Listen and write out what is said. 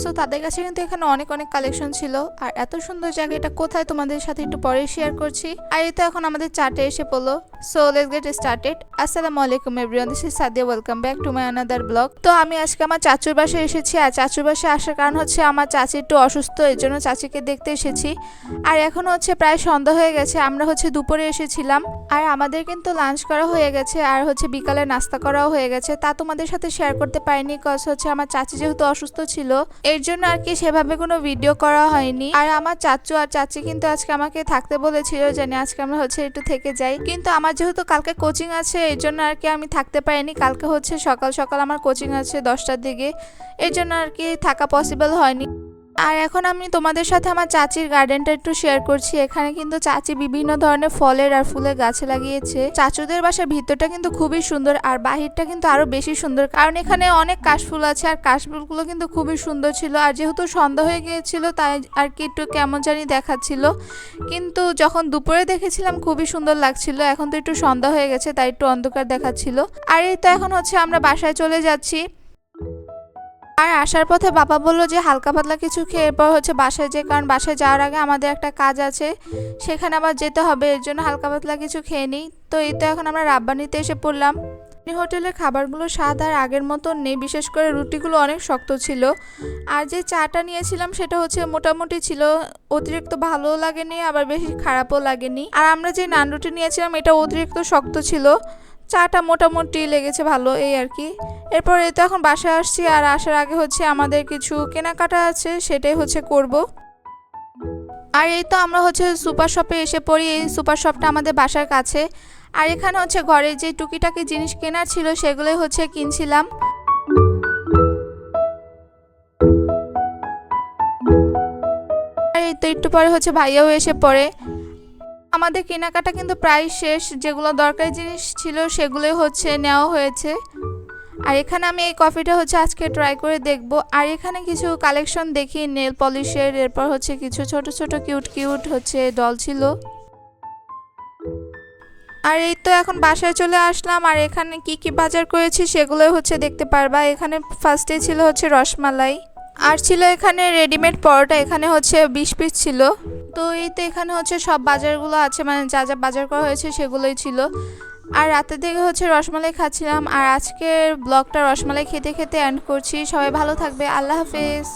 So তাদের কাছে কিন্তু এখানে অনেক অনেক কালেকশন ছিল। আর এত সুন্দর জায়গা, এটা কোথায় তোমাদের সাথে একটু পরে শেয়ার করছি। আর এই তো এখন আমাদের চাটে এসে পড়লো। So let's get started. আসসালামু আলাইকুম everyone, this is Sadia, welcome back to my another blog. তো আমি আজকে আমার চাচুর বাসায় এসেছি। আর চাচুর বাসায় আসার কারণ হচ্ছে আমার চাচি একটু অসুস্থ, এর জন্য চাচিকে দেখতে এসেছি। আর এখন হচ্ছে প্রায় সন্ধ্যা হয়ে গেছে, আমরা হচ্ছে দুপুরে এসেছিলাম। আর আমাদের কিন্তু লাঞ্চ করা হয়ে গেছে, আর হচ্ছে বিকালে নাস্তা করাও হয়ে গেছে। তা তোমাদের সাথে শেয়ার করতে পারিনি, কজ হচ্ছে আমার চাচি যেহেতু অসুস্থ ছিল, এর জন্য আর কি সেভাবে কোনো ভিডিও করা হয়নি। আর আমার চাচু আর চাচি কিন্তু আজকে আমাকে থাকতে বলেছিল, জানি আজকে আমরা হচ্ছে একটু থেকে যাই। কিন্তু আমার যেহেতু কালকে কোচিং আছে, এর জন্য আর কি আমি থাকতে পারিনি। কালকে হচ্ছে সকাল সকাল আমার কোচিং আছে 10টার দিকে, এর জন্য আর কি থাকা পসিবল হয়নি। আর এখন আমি তোমাদের সাথে আমার চাচির গার্ডেনটা একটু শেয়ার করছি। এখানে কিন্তু চাচি বিভিন্ন ধরনের ফলের আর ফুলের গাছ লাগিয়েছে। চাচুদের বাসার ভিতরটা কিন্তু খুবই সুন্দর, আর বাহিরটা কিন্তু আরো বেশি সুন্দর, কারণ এখানে অনেক কাশফুল আছে। আর কাশফুলগুলো কিন্তু খুবই সুন্দর ছিল। আর যেহেতু সন্ধ্যা হয়ে গিয়েছিল, তাই আর কি একটু কেমন জানি দেখাচ্ছিল, কিন্তু যখন দুপুরে দেখেছিলাম খুবই সুন্দর লাগছিল। এখন তো একটু সন্ধ্যা হয়ে গেছে, তাই একটু অন্ধকার দেখাচ্ছিল। আর এই তো এখন হচ্ছে আমরা বাসায় চলে যাচ্ছি। আর আসার পথে বাবা বললো যে হালকা পাতলা কিছু খেয়ে এরপর হচ্ছে বাসায় যে, কারণ বাসায় যাওয়ার আগে আমাদের একটা কাজ আছে, সেখানে আবার যেতে হবে, এর জন্য হালকা পাতলা কিছু খেয়ে নিই। তো এই তো এখন আমরা রাব্বানিতে এসে পড়লাম। হোটেলের খাবারগুলো স্বাদ আর আগের মতন নেই, বিশেষ করে রুটিগুলো অনেক শক্ত ছিল। আর যে চাটা নিয়েছিলাম সেটা হচ্ছে মোটামুটি ছিল, অতিরিক্ত ভালোও লাগেনি আবার বেশি খারাপও লাগেনি। আর আমরা যে নান রুটি নিয়েছিলাম এটা অতিরিক্ত শক্ত ছিল, চাটা মোটামুটি লেগেছে ভালো, এই আর কি। এরপর এই তো এখন বাসায় আসছি। আর আসার আগে হচ্ছে আমাদের কিছু কেনাকাটা আছে, সেটাই হচ্ছে করব। আর এই তো আমরা হচ্ছে সুপার শপে এসে পড়ি। এই সুপার শপটা আমাদের বাসার কাছে। আর এখানে হচ্ছে ঘরে যে টুকিটাকি জিনিস কেনার ছিল সেগুলোই হচ্ছে কিনছিলাম। আর এই তো একটু পরে হচ্ছে ভাইয়াও এসে পড়ে। আমাদের কেনাকাটা কিন্তু প্রায় শেষ, যেগুলো দরকারি জিনিস ছিল সেগুলোই হচ্ছে নেওয়া হয়েছে। আর এখানে আমি এই কফিটা হচ্ছে আজকে ট্রাই করে দেখব। আর এখানে কিছু কালেকশন দেখি নেল পলিশের, এরপর হচ্ছে কিছু ছোট ছোট কিউট কিউট হচ্ছে ডল ছিল। আর এই তো এখন বাসায় চলে আসলাম। আর এখানে কি কি বাজার করেছি সেগুলোই হচ্ছে দেখতে পারবা। এখানে ফার্স্টে ছিল হচ্ছে রসমালাই, আর ছিল এখানে রেডিমেড পরোটা, এখানে হচ্ছে 20 পিস ছিল। তো এই তো এখানে হচ্ছে সব বাজারগুলো আছে, মানে যা যা বাজার করা হয়েছে সেগুলোই ছিল। আর রাতের দিকে হচ্ছে রসমালাই খাচ্ছিলাম। আর আজকের ব্লগটা রসমালাই খেতে খেতে এন্ড করছি। সবাই ভালো থাকবে, আল্লাহ হাফেজ।